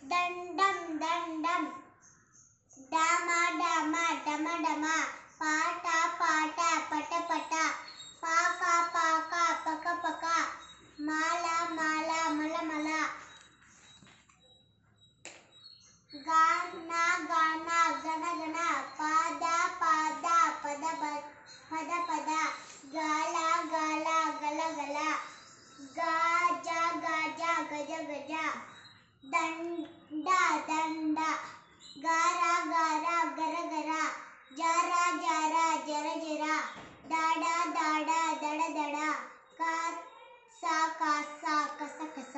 ದಂಡಂ ದಂಡಂ ಡಮ ಡಮ ಡಮ ಡಮ ಪಾಟ ಪಾಟ ಪಟ ಪಟ ಪಾಕ ಪಾಕ ಪಕ ಪಕ ಮಾಲ ಮಾಲ ಮಲ ಮಲ ಗಾನ ಗಾನ ಗಣ ಗಣ ಪಾದ ಪಾದ ಪದ ಪದ ಪದ ಗಾಲ ಗಾಲ ಗಲ ಗಲ ಗಾಜ ಗಾಜ ಗಜ ಗಜ ದಂಡ ದಂಡ ಗಾರ ಗಾರ ಗರ ಗರ ಜಾರ ಜಾರ ಜರ ಜರ ದಾಡ ದಾಡ ದಡ ದಡ ಕಾಸ ಕಾಸ ಕಸ ಕಸ